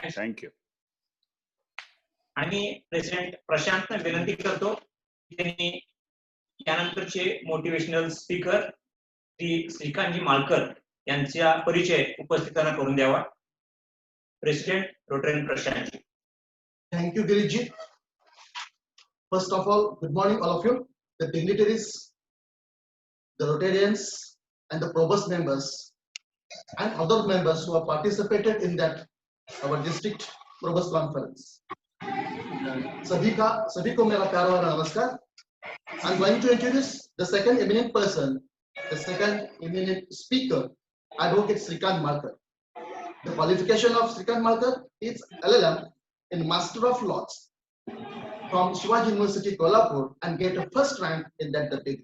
Thank you. आणि president प्रशांतने विनंती करतो त्यांनी यानंतरचे मोटिवेशनल स्पीकर श्री श्रीकांतजी मालकर यांचा परिचय उपस्थितांना करून द्यावा. President rotary Prashant. Thank you, Giriji. First of all, good morning, all of you, the dignitaries, the Rotarians, and the Provost members, and other members who have participated in that our district Provost conference. सभी को मेरा प्यारा भरा नमस्कार. I'm going to introduce the second eminent person, the second eminent speaker, Advocate Srikant Malkar. The qualification of Srikant Malkar is LLM in Master of Laws from Shivaji University, Kolhapur, and get a first rank in that degree.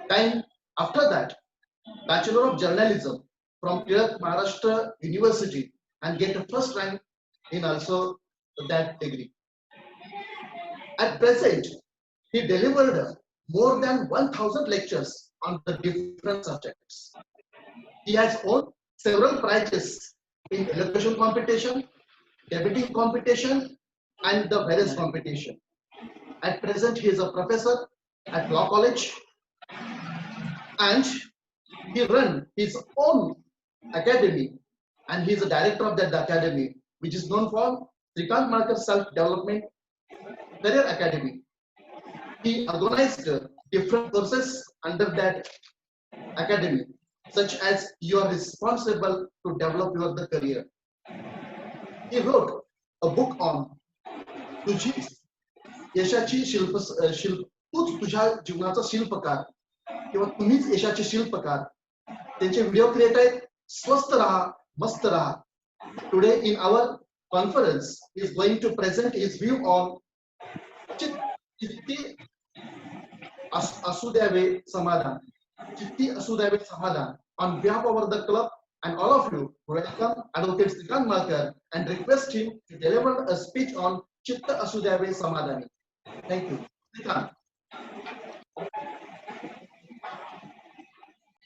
Then after that, Bachelor of Journalism from Tirat Maharashtra University and get a first rank in also that degree. At present, he delivered more than 1,000 lectures on the different subjects. He has won several prizes in elocution competition, debating competition, and the various competition. At present, he is a professor at Law College, and he runs his own academy, and he is a director of that academy, which is known for Srikant Malkar Self-Development Career Academy. He organized different courses under that academy, such as you are responsible to develop your career. He wrote a book on तुझी यशाची तूच तुझ्या जीवनाचा शिल्पकार किंवा तुम्हीच यशाचे शिल्पकार. त्यांचे व्हिडिओ क्रिएट आहेत. स्वस्थ रहा, मस्त रहा. Today in our conference, he is going to present his view on चित्ती असू द्यावे समाधान. चित्ती असू द्यावे समाधान. On behalf of the club and all of you, welcome Advocate Srikant Malkar and request him to deliver a speech on Chitta Asu Dyave Samadhani. Thank you. Srikant.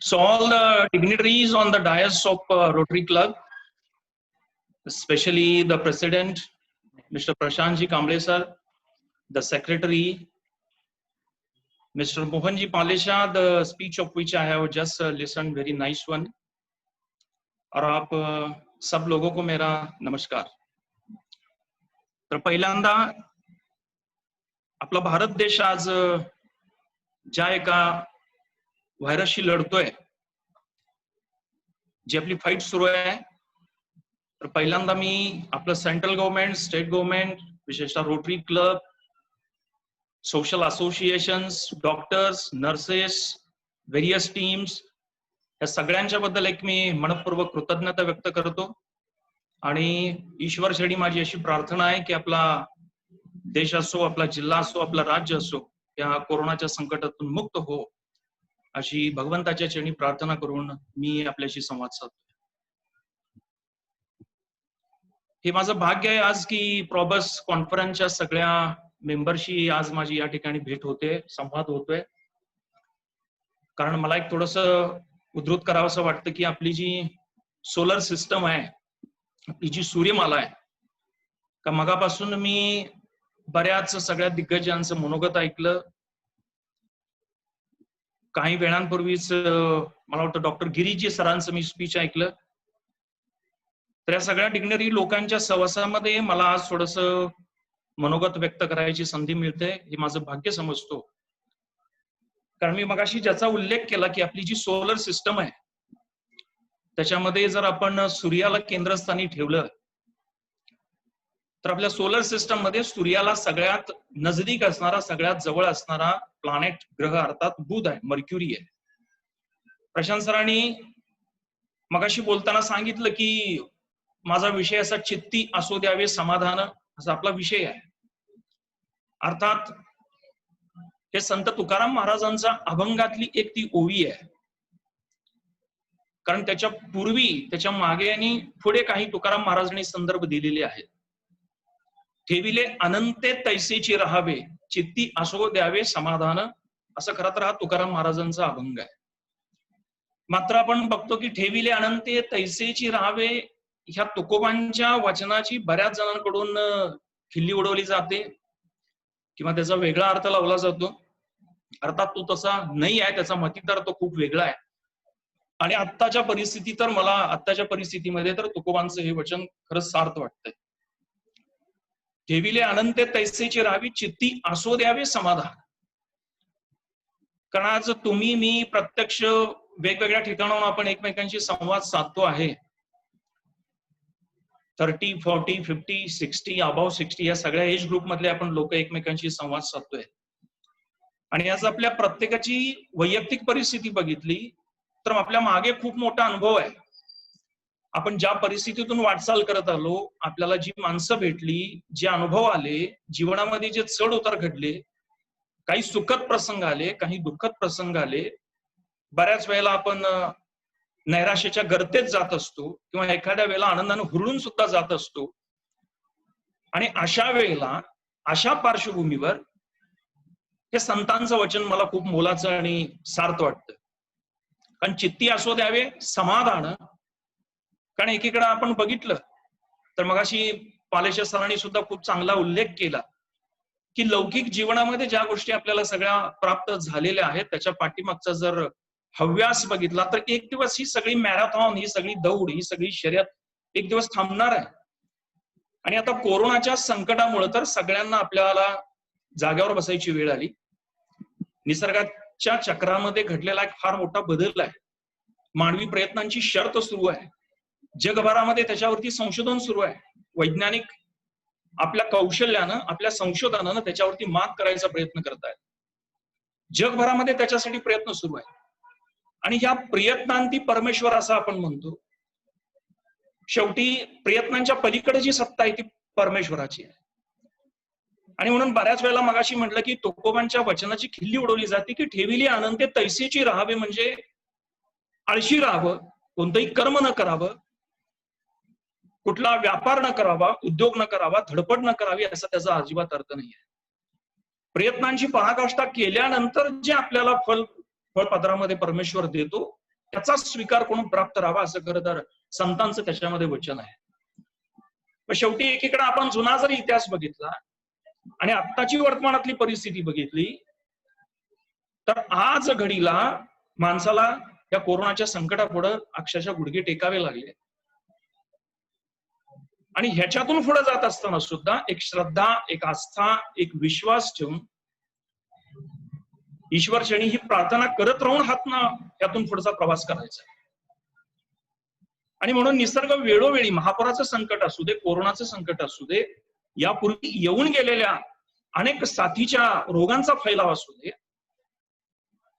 So all the dignitaries on the dais of Rotary Club, especially the President, Mr. Prashantji Kamble sir, the Secretary, Mr. Mohanji Palesha, the speech of which I have just listened, very nice one. और आप सब लोगों को मेरा नमस्कार. तर पहिल्यांदा आपला भारत देश आज ज्या एका व्हायरसशी लढतोय, जी आपली फाईट सुरू आहे, तर पहिल्यांदा मी आपलं सेंट्रल गव्हर्नमेंट, स्टेट गव्हर्नमेंट, विशेषतः rotary club, social associations, doctors, nurses, various teams, या सगळ्यांच्या बद्दल एक मी मनपूर्वक कृतज्ञता व्यक्त करतो. आणि ईश्वर शेडी माझी अशी प्रार्थना आहे की आपला देश असो, आपला जिल्हा असो, आपला राज्य असो, या कोरोनाच्या संकटातून मुक्त हो, अशी भगवंताच्या चरणी प्रार्थना करून मी आपल्याशी संवाद साधतो. हे माझं भाग्य आहे आज की प्रॉबस कॉन्फरन्सच्या सगळ्या मेंबरशी आज माझी या ठिकाणी भेट होते, संवाद होतोय. कारण मला एक थोडस उद्धृत करावं असं वाटतं की आपली जी सोलर सिस्टम आहे, आपली जी सूर्यमाला आहे, का मगापासून मी बऱ्याच सगळ्या दिग्गजांचं मनोगत ऐकलं. काही वेळांपूर्वीच मला वाटतं डॉक्टर गिरीजी सरांचं मी स्पीच ऐकलं. तर या सगळ्या डिग्नरी लोकांच्या सहवासामध्ये मला आज थोडस मनोगत व्यक्त करायची संधी मिळते, हे माझं भाग्य समजतो. कारण मी मगाशी ज्याचा उल्लेख केला की आपली जी सोलर सिस्टम आहे, त्याच्यामध्ये जर आपण सूर्याला केंद्रस्थानी ठेवलं, तर आपल्या सोलर सिस्टम मध्ये सूर्याला सगळ्यात नजदीक असणारा, सगळ्यात जवळ असणारा प्लॅनेट, ग्रह अर्थात बुध आहे, मर्क्युरी आहे. प्रशांत सरांनी मगाशी बोलताना सांगितलं की माझा विषय असा चित्ती असू द्यावे समाधान, असा आपला विषय आहे. अर्थात हे संत तुकाराम महाराजांचा अभंगातली एक ती ओवी आहे. कारण त्याच्या पूर्वी, त्याच्या मागे आणि पुढे काही तुकाराम महाराजांनी संदर्भ दिलेले आहेत. ठेविले अनंते तैसेची राहावे, चित्ती असो द्यावे समाधान, असं खरं तर हा तुकाराम महाराजांचा अभंग आहे. मात्र आपण बघतो की ठेविले अनंते तैसेची राहावे ह्या तुकोबांच्या वचनाची बऱ्याच जणांकडून खिल्ली उडवली जाते किंवा त्याचा वेगळा अर्थ लावला जातो. अर्थात तो तसा नाही आहे, त्याचा मतितार तो खूप वेगळा आहे. आणि आत्ताच्या परिस्थितीमध्ये तर तुकोबांचं हे वचन खरंच सार्थ वाटतंय. ठेविले अनंते तैसेची राहावी, चित्ती असो द्यावे समाधान. कारण आज तुम्ही मी प्रत्यक्ष वेगवेगळ्या ठिकाणाहून आपण एकमेकांशी संवाद साधतो आहे. 30, 40, 50, 60, अबाव 60 या सगळ्या एज ग्रुप मधले आपण लोक एकमेकांशी संवाद साधतोय. आणि आज आपल्या प्रत्येकाची वैयक्तिक परिस्थिती बघितली तर आपल्या मागे खूप मोठा अनुभव आहे. आपण ज्या परिस्थितीतून वाटचाल करत आलो, आपल्याला जी माणसं भेटली, जे अनुभव आले, जीवनामध्ये जे चढ उतार घडले, काही सुखद प्रसंग आले, काही दुःखद प्रसंग आले. बऱ्याच वेळेला आपण नैराश्याच्या गर्तेत जात असतो किंवा एखाद्या वेळेला आनंदाने हुरळून सुद्धा जात असतो. आणि अशा वेळेला, अशा पार्श्वभूमीवर हे संतांचं वचन मला खूप मोलाचं आणि सार्थ वाटतं. कारण चित्ती असो द्यावे समाधान. कारण एकीकडे आपण बघितलं तर मगाशी पालेशा सरांनी सुद्धा खूप चांगला उल्लेख केला की लौकिक जीवनामध्ये ज्या गोष्टी आपल्याला सगळ्या प्राप्त झालेल्या आहेत त्याच्या पाठीमागचा जर हव्यास बघितला तर एक दिवस ही सगळी मॅरेथॉन, ही सगळी दौड, ही सगळी शर्यत एक दिवस थांबणार आहे. आणि आता कोरोनाच्या संकटामुळे तर सगळ्यांना आपल्याला जाग्यावर बसायची वेळ आली. निसर्गाच्या चक्रामध्ये घडलेला एक फार मोठा बदल आहे. मानवी प्रयत्नांची शर्त सुरू आहे. जगभरामध्ये त्याच्यावरती संशोधन सुरू आहे. वैज्ञानिक आपल्या कौशल्यानं, आपल्या संशोधनानं त्याच्यावरती मात करायचा प्रयत्न करत आहेत. जगभरामध्ये त्याच्यासाठी प्रयत्न सुरू आहे. आणि ह्या प्रयत्नांती परमेश्वर असं आपण म्हणतो. शेवटी प्रयत्नांच्या पलीकडे जी सत्ता आहे ती परमेश्वराची आहे. आणि म्हणून बऱ्याच वेळेला मगाशी म्हटलं की तुकोबांच्या वचनाची खिल्ली उडवली जाते की ठेविली अनंते तैसेची राहावे, म्हणजे आळशी राहावं, कोणतंही कर्म न करावं, कुठला व्यापार न करावा, उद्योग न करावा, धडपड न करावी असा त्याचा अजिबात अर्थ नाही आहे. प्रयत्नांची पराकाष्ठा केल्यानंतर जे आपल्याला फळपत्रामध्ये परमेश्वर देतो त्याचा स्वीकार करून प्राप्त राहावा असं खरं तर संतांचं त्याच्यामध्ये वचन आहे. पण शेवटी एकीकडे आपण जुना जरी इतिहास बघितला आणि आत्ताची वर्तमानातली परिस्थिती बघितली तर आज घडीला माणसाला या कोरोनाच्या संकटापुढे अक्षरशः गुडघे टेकावे लागले. आणि ह्याच्यातून पुढे जात असताना सुद्धा एक श्रद्धा, एक आस्था, एक विश्वास ठेवून ईश्वर शनी ही प्रार्थना करत राहून यातून पुढचा प्रवास करायचा. आणि म्हणून निसर्ग वेळोवेळी महापुराचं संकट असू दे, कोरोनाचं संकट असू दे, यापूर्वी येऊन गेलेल्या अनेक साथीच्या रोगांचा फैलाव असू दे,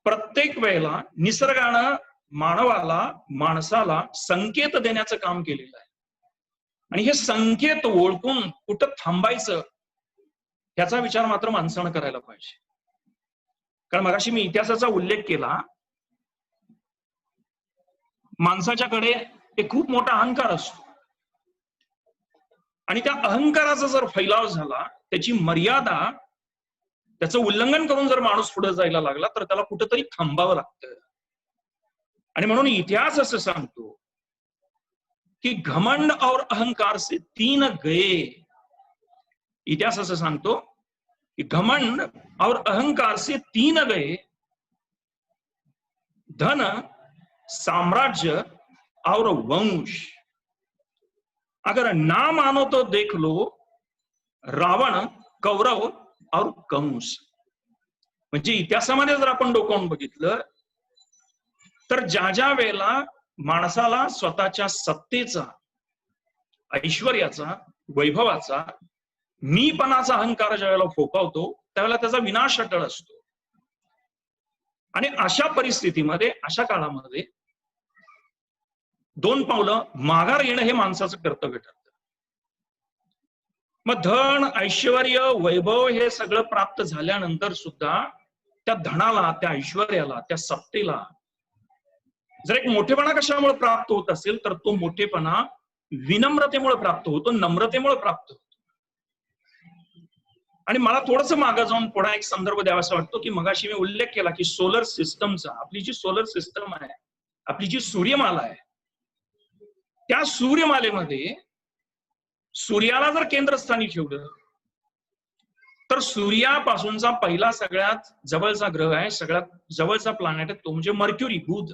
प्रत्येक वेळेला निसर्गानं माणसाला संकेत देण्याचं काम केलेलं आहे. आणि हे संकेत ओळखून कुठं थांबायचं याचा विचार मात्र माणसानं करायला पाहिजे. कारण मगाशी मी इतिहासाचा उल्लेख केला, माणसाच्याकडे एक खूप मोठा अहंकार असतो आणि त्या अहंकाराचा जर फैलाव झाला, त्याची मर्यादा, त्याचं उल्लंघन करून जर माणूस पुढे जायला लागला तर त्याला कुठेतरी थांबावं लागतं. आणि म्हणून इतिहास असं सांगतो कि घमंड और अहंकार से 3 गए. इतिहास असं सांगतो कि घमंड और अहंकार से 3 गए, धन, साम्राज्य और वंश. अगर ना मानो तो देख लो रावण, कौरव और कंस. म्हणजे इतिहासामध्ये जर आपण डोकावून बघितलं तर ज्या वेळेला माणसाला स्वतःच्या सत्तेचा, ऐश्वर्याचा, वैभवाचा, मीपणाचा अहंकार ज्या वेळेला फोकावतो त्यावेळेला त्याचा विनाश अटळ असतो. आणि अशा परिस्थितीमध्ये, अशा काळामध्ये 2 पावलं माघार येणं हे माणसाचं कर्तव्य ठरतं. मग धन, ऐश्वर, वैभव हे सगळं प्राप्त झाल्यानंतर सुद्धा त्या धनाला, त्या ऐश्वर्याला, त्या सत्तेला जर एक मोठेपणा कशामुळे प्राप्त होत असेल तर तो मोठेपणा विनम्रतेमुळे प्राप्त होतो, नम्रतेमुळे प्राप्त होतो. आणि मला थोडंसं मागे जाऊन पुन्हा एक संदर्भ द्यावासा वाटतो की मगाशी मी उल्लेख केला की सोलर सिस्टमचा, आपली जी सोलर सिस्टम आहे, आपली जी सूर्यमाला आहे, त्या सूर्यमालेमध्ये सूर्याला जर केंद्रस्थानी ठेवलं तर सूर्यापासूनचा पहिला सगळ्यात जवळचा ग्रह आहे, सगळ्यात जवळचा प्लॅनेट आहे तो म्हणजे मर्क्युरी, बुध.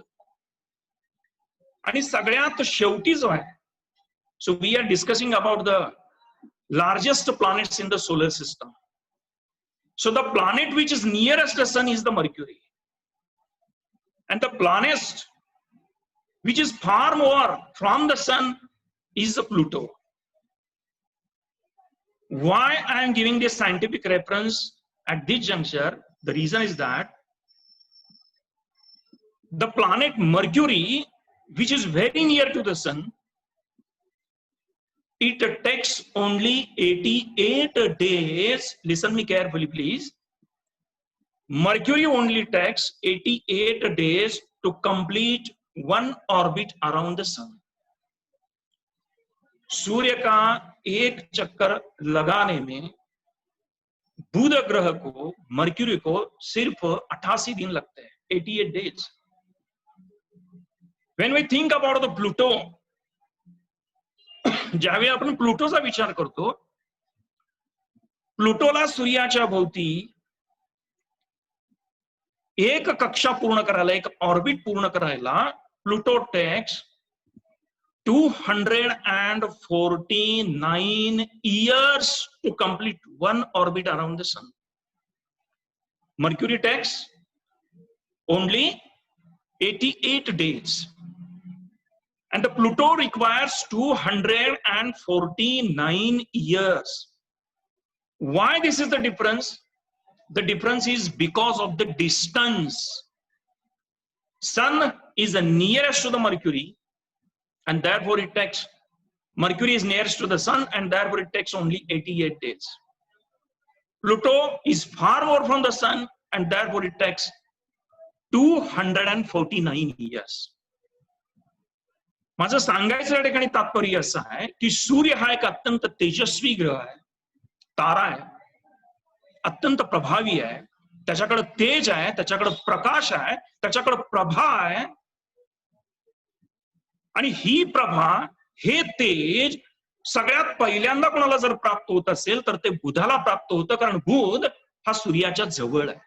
आणि सगळ्यात शेवटी जो आहे, so we are discussing about the largest planets in the solar system. So the planet which is nearest the sun is the Mercury, and the planet which is far more from the sun is the Pluto. Why I am giving this scientific reference at this juncture? The reason is that the planet Mercury, which is very near to the sun, it takes only 88 days. Listen me carefully, please. Mercury only takes 88 days to complete one orbit around the sun. सूर्य का एक चक्कर लगाने में बुध ग्रह को, mercury को सिर्फ 88 दिन लगते हैं, 88 days. When we think about the Pluto, ज्यावेळी आपण प्लुटोचा विचार करतो, प्लुटोला सूर्याच्या भोवती एक कक्षा पूर्ण करायला, एक ऑर्बिट पूर्ण करायला Pluto text 249 years to complete one orbit around the sun. Mercury takes only 88 days. And the Pluto requires 249 years. Why this is the difference? The difference is because of the distance. Sun is the nearest to the Mercury, and therefore it takes, Mercury is nearest to the sun, and therefore it takes only 88 days. Pluto is far more from the sun, and therefore it takes 249 years. माझं सांगायचं या ठिकाणी तात्पर्य असं आहे की सूर्य हा एक अत्यंत तेजस्वी ग्रह आहे, तारा आहे, अत्यंत प्रभावी आहे, त्याच्याकडे तेज आहे, त्याच्याकडे प्रकाश आहे, त्याच्याकडे प्रभा आहे. आणि ही प्रभा, हे तेज सगळ्यात पहिल्यांदा कोणाला जर प्राप्त होत असेल तर ते बुधाला प्राप्त होतं, कारण बुध हा सूर्याच्या जवळ आहे.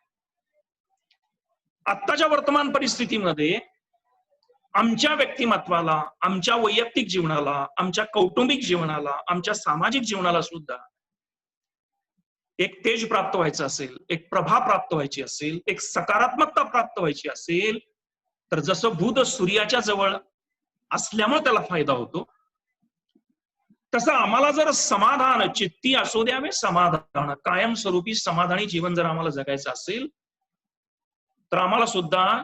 आत्ताच्या वर्तमान परिस्थितीमध्ये आमच्या व्यक्तिमत्वाला, आमच्या वैयक्तिक जीवनाला, आमच्या कौटुंबिक जीवनाला, आमच्या सामाजिक जीवनाला सुद्धा एक तेज प्राप्त व्हायचं असेल, एक प्रभा प्राप्त व्हायची असेल, एक सकारात्मकता प्राप्त व्हायची असेल, तर जसं बुध सूर्याच्या जवळ असल्यामुळे त्याला फायदा होतो, तसं आम्हाला जर समाधान चित्ती असू द्यावे, समाधान कायमस्वरूपी समाधानी जीवन जर आम्हाला जगायचं असेल तर आम्हाला सुद्धा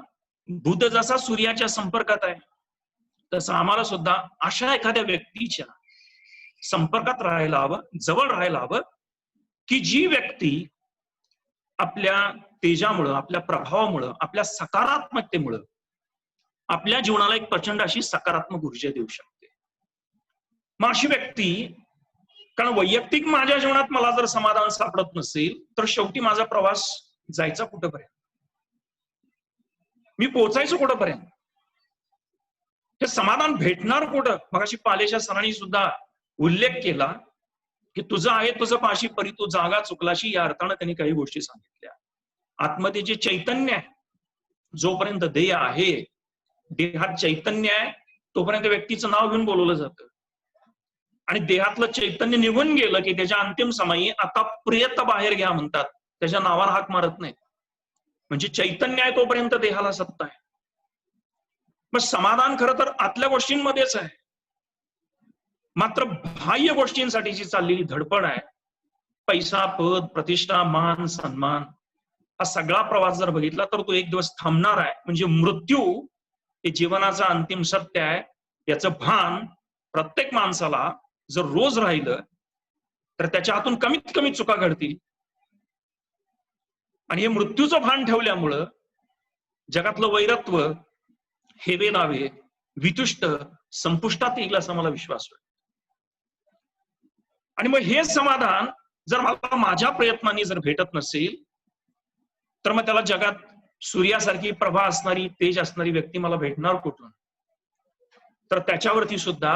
बुध जसा सूर्याच्या संपर्कात आहे तसं आम्हाला सुद्धा अशा एखाद्या व्यक्तीच्या संपर्कात राहायला हवं, जवळ राहायला हवं की जी व्यक्ती आपल्या तेजामुळं, आपल्या प्रभावामुळं, आपल्या सकारात्मकतेमुळं आपल्या जीवनाला एक प्रचंड अशी सकारात्मक ऊर्जा देऊ शकते. मग अशी व्यक्ती, कारण वैयक्तिक माझ्या जीवनात मला जर समाधान सापडत नसेल तर शेवटी माझा प्रवास जायचा कुठंपर्यंत, मी पोचायचो कुठंपर्यंत, हे समाधान भेटणार कुठं? मग अशी पालेच्या सरांनी सुद्धा उल्लेख केला की तुझं आहे तुझं पाशी परी तू जागा चुकलाशी, या अर्थानं त्यांनी काही गोष्टी सांगितल्या. आत्महत्ये जे चैतन्य आहे, जोपर्यंत देह आहे, देहात चैतन्य आहे तोपर्यंत व्यक्तीचं नाव घेऊन बोलवलं जातं, आणि देहातलं चैतन्य निघून गेलं की त्याच्या अंतिम समयी आता प्रियत बाहेर घ्या म्हणतात, त्याच्या नावाला हाक मारत नाही. म्हणजे चैतन्य आहे तोपर्यंत देहाला सत्ता आहे. मग समाधान खरं तर आतल्या गोष्टींमध्येच आहे, मात्र बाह्य गोष्टींसाठीची चाललेली धडपड आहे, पैसा, पद, प्रतिष्ठा, मान, सन्मान, हा सगळा प्रवास जर बघितला तर तो एक दिवस थांबणार आहे. म्हणजे मृत्यू हे जीवनाचं अंतिम सत्य आहे, याचं भान प्रत्येक माणसाला जर रोज राहिलं तर त्याच्या हातून कमीत कमी चुका घडतील. आणि हे मृत्यूचं भान ठेवल्यामुळं जगातलं वैरत्व, हेवे दावे, वितुष्ट संपुष्टात येईल असा मला विश्वास वाटतो. आणि मग हे समाधान जर मला माझ्या प्रयत्नांनी जर भेटत नसेल तर मग त्याला जगात सूर्यासारखी प्रभा असणारी, तेज असणारी व्यक्ती मला भेटणार कुठून? तर त्याच्यावरती सुद्धा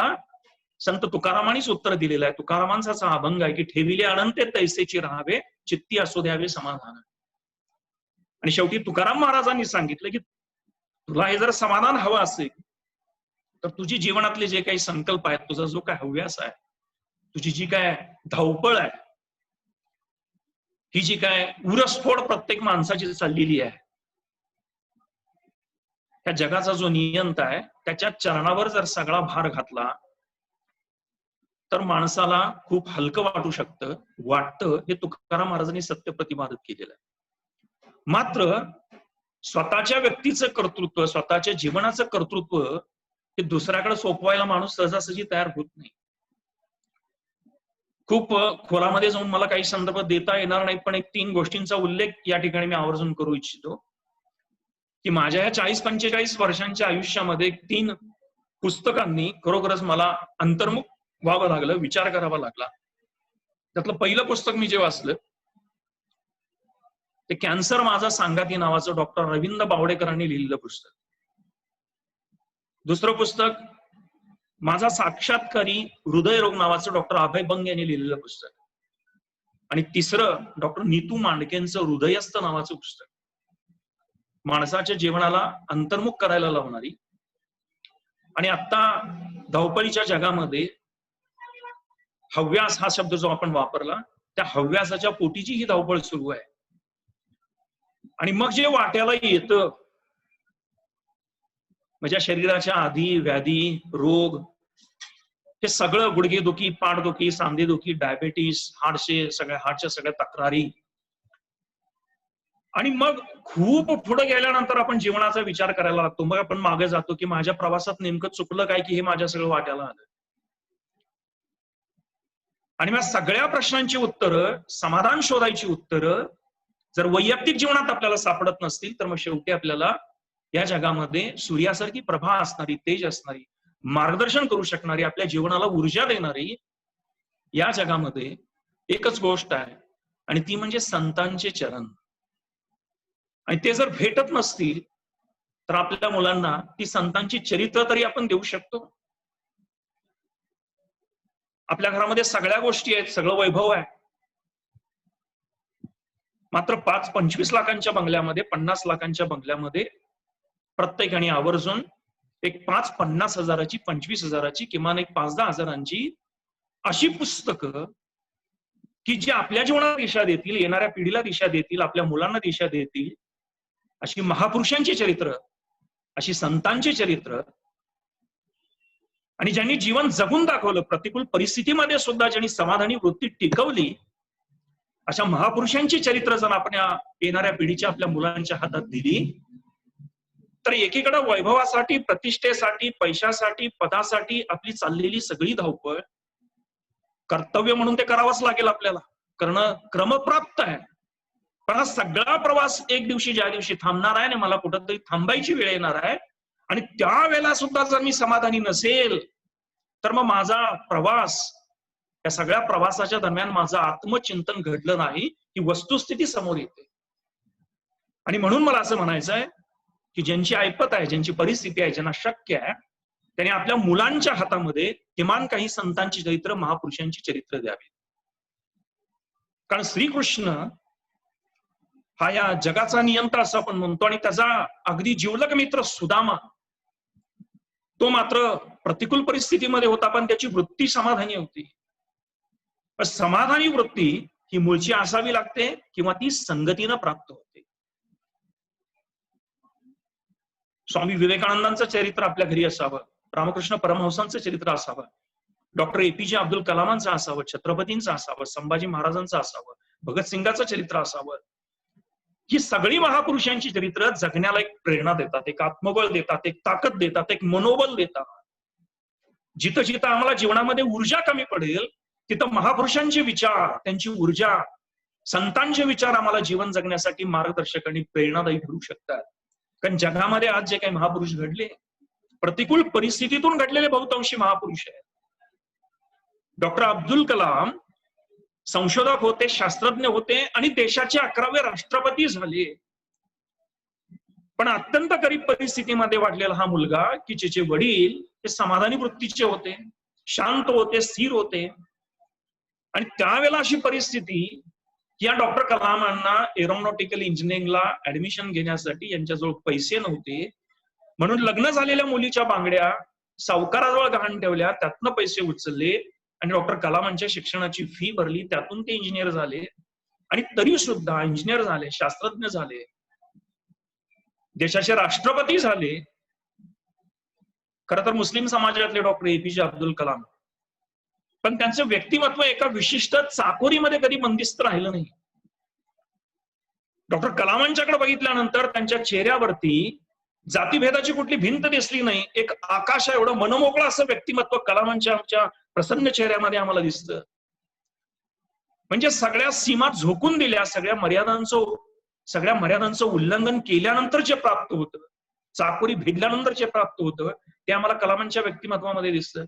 संत तुकारामांनीच उत्तर दिलेलं आहे. तुकारामांचा असा अभंग आहे की ठेविले अनंते तैसेची राहावे, चित्ती असू द्यावे समाधान. आणि शेवटी तुकाराम महाराजांनी सांगितलं की तुला हे जर समाधान हवं असेल तर तुझी जीवनातले जे काही संकल्प आहेत, तुझा जो काय हव्यास आहे, तुझी जी काय धावपळ आहे, ही जी काय उरसफोड प्रत्येक माणसाची चाललेली आहे, त्या जगाचा जो नियंता आहे त्याच्या चरणावर जर सगळा भार घातला तर माणसाला खूप हलकं वाटतं हे तुकाराम महाराजांनी सत्य प्रतिपादित केलेलं आहे. मात्र स्वतःच्या व्यक्तीचं कर्तृत्व, स्वतःच्या जीवनाचं कर्तृत्व हे दुसऱ्याकडे सोपवायला माणूस सहजासहजी तयार होत नाही. खूप खोलामध्ये जाऊन मला काही संदर्भ देता येणार नाही, पण एक 3 गोष्टींचा उल्लेख या ठिकाणी मी आवर्जून करू इच्छितो की माझ्या या 40-45 वर्षांच्या आयुष्यामध्ये 3 पुस्तकांनी खरोखरच मला अंतर्मुख व्हावं लागलं, विचार करावा लागला. त्यातलं पहिलं पुस्तक मी जे वाचलं ते कॅन्सर माझा सांगाती नावाचं डॉक्टर रवींद्र बावडेकरांनी लिहिलेलं पुस्तक. दुसरं पुस्तक माझा साक्षात्कारी हृदयरोग नावाचं डॉक्टर अभय बंग यांनी लिहिलेलं पुस्तक. आणि तिसरं डॉक्टर नीतू मांडकेंचं हृदयस्थ नावाचं पुस्तक. माणसाच्या जीवनाला अंतर्मुख करायला लावणारी आणि आता धावपळीच्या जगामध्ये हव्यास हा शब्द जो आपण वापरला, त्या हव्यासाच्या पोटीची ही धावपळ सुरू आहे. आणि मग जे वाट्याला येतं म्हणजे शरीराच्या आधी व्याधी, रोग, हे सगळं गुडघेदुखी, पाठदुखी, सांधेदुखी, डायबेटीस, हार्टच्या सगळ्या तक्रारी. आणि मग खूप पुढे गेल्यानंतर आपण जीवनाचा विचार करायला लागतो. मग आपण मागे जातो की माझ्या प्रवासात नेमकं चुकलं काय की हे माझ्या सगळं वाट्याला आलं. आणि मग सगळ्या प्रश्नांची उत्तरं, समाधान शोधायची उत्तरं जर वैयक्तिक जीवनात आपल्याला सापडत नसतील तर मग शेवटी आपल्याला या जगामध्ये सूर्यासारखी प्रभा असणारी, तेज असणारी, मार्गदर्शन करू शकणारी, आपल्या जीवनाला ऊर्जा देणारी या जगामध्ये एकच गोष्ट आहे आणि ती म्हणजे संतांचे चरण. आणि ते जर भेटत नसतील तर आपल्या मुलांना ती संतांची चरित्र तरी आपण देऊ शकतो. आपल्या घरामध्ये सगळ्या गोष्टी आहेत, सगळं वैभव आहे, मात्र 5-25 लाखांच्या बंगल्यामध्ये, 50 लाखांच्या बंगल्यामध्ये प्रत्येकाने आवर्जून एक 5-50 हजाराची, 25 हजाराची, किमान एक 5-10 हजारांची अशी पुस्तकं की जी आपल्या जीवनाला दिशा देतील, येणाऱ्या पिढीला दिशा देतील, आपल्या मुलांना दिशा देतील, अशी महापुरुषांची चरित्र, अशी संतांची चरित्र, आणि ज्यांनी जीवन जगून दाखवलं, प्रतिकूल परिस्थितीमध्ये सुद्धा ज्यांनी समाधानी वृत्ती टिकवली, अशा महापुरुषांची चरित्र जर आपण येणाऱ्या पिढीच्या आपल्या मुलांच्या हातात दिली तर एकीकडे वैभवासाठी, प्रतिष्ठेसाठी, पैशासाठी, पदासाठी आपली चाललेली सगळी धावपळ कर्तव्य म्हणून ते करावंच लागेल आपल्याला, करणं क्रमप्राप्त आहे. पण हा सगळा प्रवास एक दिवशी ज्या दिवशी थांबणार आहे आणि मला कुठंतरी थांबायची वेळ येणार आहे आणि त्यावेळेला सुद्धा जर मी समाधानी नसेल तर मग माझा प्रवास, या सगळ्या प्रवासाच्या दरम्यान माझं आत्मचिंतन घडलं नाही ही वस्तुस्थिती समोर येते. आणि म्हणून मला असं म्हणायचं आहे की ज्यांची ऐपत आहे, ज्यांची परिस्थिती आहे, ज्यांना शक्य आहे, त्यांनी आपल्या मुलांच्या हातामध्ये किमान काही संतांची चरित्र, महापुरुषांची चरित्र द्यावी. कारण श्रीकृष्ण हा या जगाचा नियंता असं आपण म्हणतो आणि त्याचा अगदी जिवलग मित्र सुदामा, तो मात्र प्रतिकूल परिस्थितीमध्ये होता पण त्याची वृत्ती समाधानी होती. समाधानी वृत्ती ही मूळची असावी लागते किंवा ती संगतीनं प्राप्त होते. स्वामी विवेकानंदांचं चरित्र आपल्या घरी असावं, रामकृष्ण परमहंसांचं चरित्र असावं, डॉक्टर APJ अब्दुल कलामांचं असावं, छत्रपतींचं असावं, संभाजी महाराजांचं असावं, भगतसिंगाचं चरित्र असावं. ही सगळी महापुरुषांची चरित्र जगण्याला एक प्रेरणा देतात, एक आत्मबळ देतात, एक ताकद देतात, एक मनोबल देतात. जिथं जिथं आम्हाला जीवनामध्ये ऊर्जा कमी पडेल तिथं महापुरुषांचे विचार, त्यांची ऊर्जा, संतांचे विचार आम्हाला जीवन जगण्यासाठी मार्गदर्शक आणि प्रेरणादायी ठरू शकतात. कारण जगामध्ये आज जे काही महापुरुष घडले, प्रतिकूल परिस्थितीतून घडलेले बहुतांशी महापुरुष आहेत. डॉक्टर अब्दुल कलाम संशोधक होते, शास्त्रज्ञ होते आणि देशाचे 11वे राष्ट्रपती झाले. पण अत्यंत गरीब परिस्थितीमध्ये वाढलेला हा मुलगा की ज्याचे वडील ते समाधानी वृत्तीचे होते, शांत होते, स्थिर होते. आणि त्यावेळेला अशी परिस्थिती की या डॉक्टर कलामांना एरोनॉटिकल इंजिनिअरिंगला ऍडमिशन घेण्यासाठी यांच्याजवळ पैसे नव्हते, म्हणून लग्न झालेल्या मुलीच्या बांगड्या सावकाराजवळ गहाण ठेवल्या, त्यातनं पैसे उचलले आणि डॉक्टर कलामांच्या शिक्षणाची फी भरली, त्यातून ते इंजिनियर झाले. आणि तरी सुद्धा इंजिनियर झाले, शास्त्रज्ञ झाले, देशाचे राष्ट्रपती झाले. खरं तर मुस्लिम समाजातले डॉक्टर एपीजे अब्दुल कलाम, पण त्यांचं व्यक्तिमत्व एका विशिष्ट चाकोरीमध्ये कधी बंदिस्त राहिलं नाही. डॉक्टर कलामांच्याकडे बघितल्यानंतर त्यांच्या चेहऱ्यावरती जातीभेदाची कुठली भिंत दिसली नाही. एक आकाशा एवढं मनमोकळं असं व्यक्तिमत्व कलामांच्या प्रसन्न चेहऱ्यामध्ये आम्हाला दिसतं. म्हणजे सगळ्या सीमा झोकून दिल्या, सगळ्या मर्यादांचं उल्लंघन केल्यानंतर जे प्राप्त होतं, चाकोरी भिडल्यानंतर जे प्राप्त होतं, ते आम्हाला कलामांच्या व्यक्तिमत्वामध्ये दिसतं.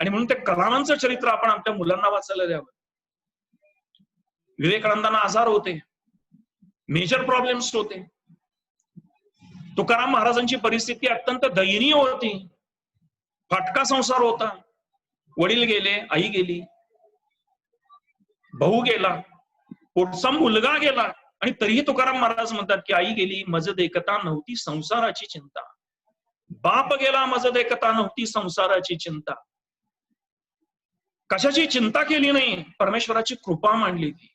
आणि म्हणून ते कलामांचं चरित्र आपण आपल्या मुलांना वाचायला द्यावं. विवेकानंदांना आजार होते, मेजर प्रॉब्लेम्स होते. तुकाराम महाराजांची परिस्थिती अत्यंत दयनीय होती, फाटका संसार होता. वडील गेले, आई गेली, भाऊ गेला, पोटचा मुलगा गेला, आणि तरीही तुकाराम महाराज म्हणतात की आई गेली मज देखता नव्हती संसाराची चिंता, बाप गेला मज देखता नव्हती संसाराची चिंता. कशाची चिंता केली नाही, परमेश्वराची कृपा मांडली ती.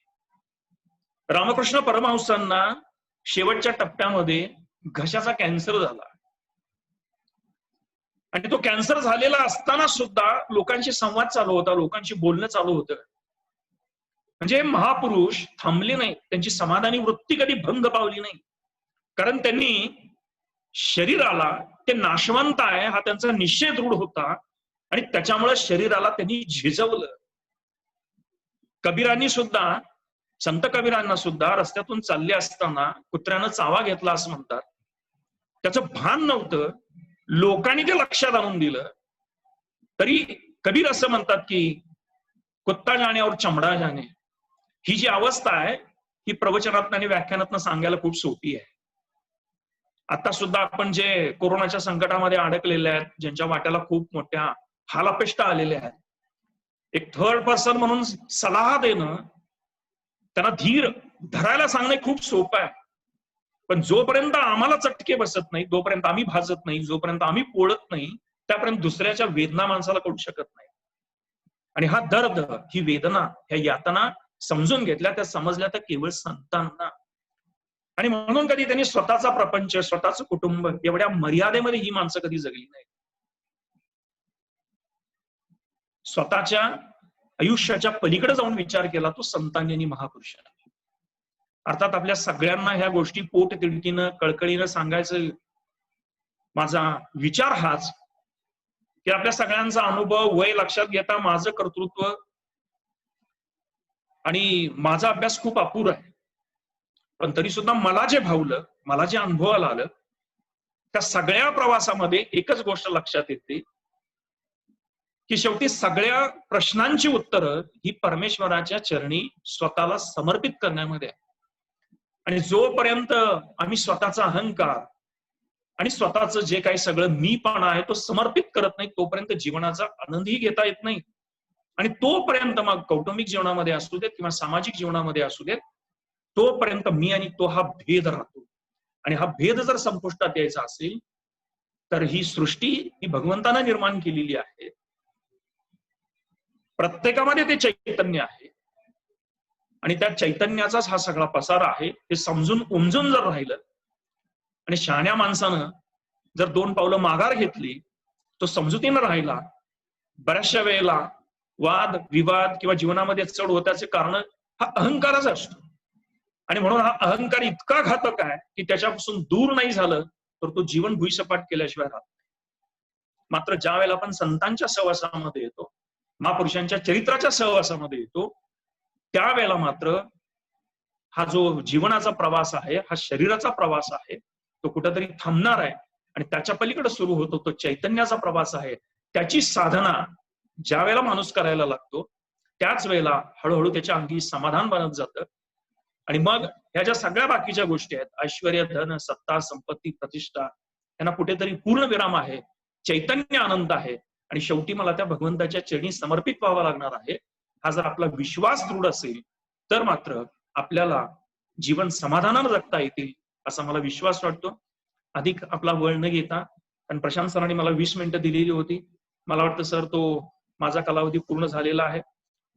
रामकृष्ण परमहंसांना शेवटच्या टप्प्यामध्ये घशाचा कॅन्सर झाला, आणि तो कॅन्सर झालेला असताना सुद्धा लोकांशी संवाद चालू होता, लोकांशी बोलणं चालू होतं. म्हणजे महापुरुष थांबले नाही, त्यांची समाधानी वृत्ती कधी भंग पावली नाही. कारण त्यांनी शरीराला ते नाशवंत आहे हा त्यांचा निश्चय दृढ होता, आणि त्याच्यामुळे शरीराला त्यांनी झिजवलं. कबीरांनी सुद्धा, संत कबीरांना सुद्धा रस्त्यातून चालले असताना कुत्र्यानं चावा घेतला असं म्हणतात. त्याचं भान नव्हतं, लोकांनी ते लक्षात आणून दिलं. तरी कबीर असं म्हणतात की कुत्ता जाणे और चमडा जाणे, ही जी अवस्था आहे ही प्रवचनातनं आणि व्याख्यानातनं सांगायला खूप सोपी आहे. आता सुद्धा आपण जे कोरोनाच्या संकटामध्ये अडकलेले आहेत, ज्यांच्या वाट्याला खूप मोठ्या हालापेष्टा आलेल्या आहेत, एक थर्ड पर्सन म्हणून सल्ला देणं, त्यांना धीर धरायला सांगणे खूप सोपं आहे. पण जोपर्यंत आम्हाला चटके बसत नाही, जोपर्यंत आम्ही भाजत नाही, जोपर्यंत आम्ही पोळत नाही, त्यापर्यंत दुसऱ्याच्या वेदना माणसाला कळू शकत नाही. आणि हा दर्द, ही वेदना, ह्या यातना समजून घेतल्या, त्या समजल्या तर केवळ संतांना. आणि म्हणून कधी त्यांनी स्वतःचा प्रपंच, स्वतःचं कुटुंब एवढ्या मर्यादेमध्ये ही माणसं कधी जगली नाही. स्वतःच्या आयुष्याच्या पलीकडे जाऊन विचार केला तो संतांनी आणि महापुरुषांनी. अर्थात आपल्या सगळ्यांना ह्या गोष्टी पोट तिडकीनं कळकळीनं सांगायचं माझा विचार हाच की आपल्या सगळ्यांचा अनुभव, वय लक्षात घेता माझं कर्तृत्व आणि माझा अभ्यास खूप अपुरा आहे. पण तरी सुद्धा मला जे भावलं, मला जे अनुभवाला आलं, त्या सगळ्या प्रवासामध्ये एकच गोष्ट लक्षात येते की शेवटी सगळ्या प्रश्नांची उत्तरं ही परमेश्वराच्या चरणी स्वतःला समर्पित करण्यामध्ये आहे. आणि जोपर्यंत आम्ही स्वतःचा अहंकार आणि स्वतःचं जे काही सगळं मीपणा आहे तो समर्पित करत नाही, तोपर्यंत जीवनाचा आनंदही घेता येत नाही. आणि तोपर्यंत मग कौटुंबिक जीवनामध्ये असू देत किंवा सामाजिक जीवनामध्ये असू देत, तोपर्यंत मी आणि तो हा भेद राहतो. आणि हा भेद जर संपुष्टात यायचा असेल तर ही सृष्टी ही भगवंतानं निर्माण केलेली आहे. प्रत्येकामध्ये ते चैतन्य आहे आणि त्या चैतन्याचाच हा सगळा पसारा आहे. हे समजून उमजून जर राहिलं आणि शहाण्या माणसानं जर 2 पावलं माघार घेतली, तो समजुतीनं राहिला, बऱ्याचशा वेळेला वाद विवाद किंवा जीवनामध्ये चढ होत्याचे कारण हा अहंकारच असतो. आणि म्हणून हा अहंकार इतका घातक आहे की त्याच्यापासून दूर नाही झालं तर तो जीवन भुईसपाट केल्याशिवाय राहत नाही. मात्र ज्या वेळेला आपण संतांच्या सहवासामध्ये येतो, महापुरुषांच्या चरित्राच्या सहवासामध्ये येतो, त्यावेळेला मात्र हा जो जीवनाचा प्रवास आहे, हा शरीराचा प्रवास आहे, तो कुठेतरी थांबणार आहे आणि त्याच्या पलीकडे सुरू होतो तो चैतन्याचा प्रवास आहे. त्याची साधना ज्या वेळेला माणूस करायला लागतो त्याच वेळेला हळूहळू त्याच्या अंगी समाधान बनत जातं. आणि मग ह्या ज्या सगळ्या बाकीच्या गोष्टी आहेत, ऐश्वर्य, धन, सत्ता, संपत्ती, प्रतिष्ठा, यांना कुठेतरी पूर्ण विराम आहे चैतन्य आनंद आहे आणि शेवटी मला त्या भगवंताच्या चरणी समर्पित व्हावं लागणार आहे. हा जर आपला विश्वास दृढ असेल तर मात्र आपल्याला जीवन समाधानानं जगता येतील असा मला विश्वास वाटतो. अधिक आपला वेळ न घेता, आणि प्रशांत सरांनी मला 20 मिनिटं दिलेली होती. मला वाटतं सर तो माझा कालावधी पूर्ण झालेला आहे.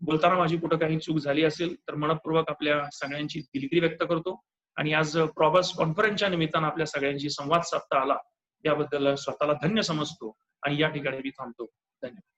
बोलताना माझी कुठं काही चूक झाली असेल तर मनपूर्वक आपल्या सगळ्यांची दिलगिरी व्यक्त करतो. आणि आज प्रॉबस कॉन्फरन्सच्या निमित्तानं आपल्या सगळ्यांशी संवाद साधता आला याबद्दल स्वतःला धन्य समजतो आणि या ठिकाणी मी थांबतो. धन्यवाद.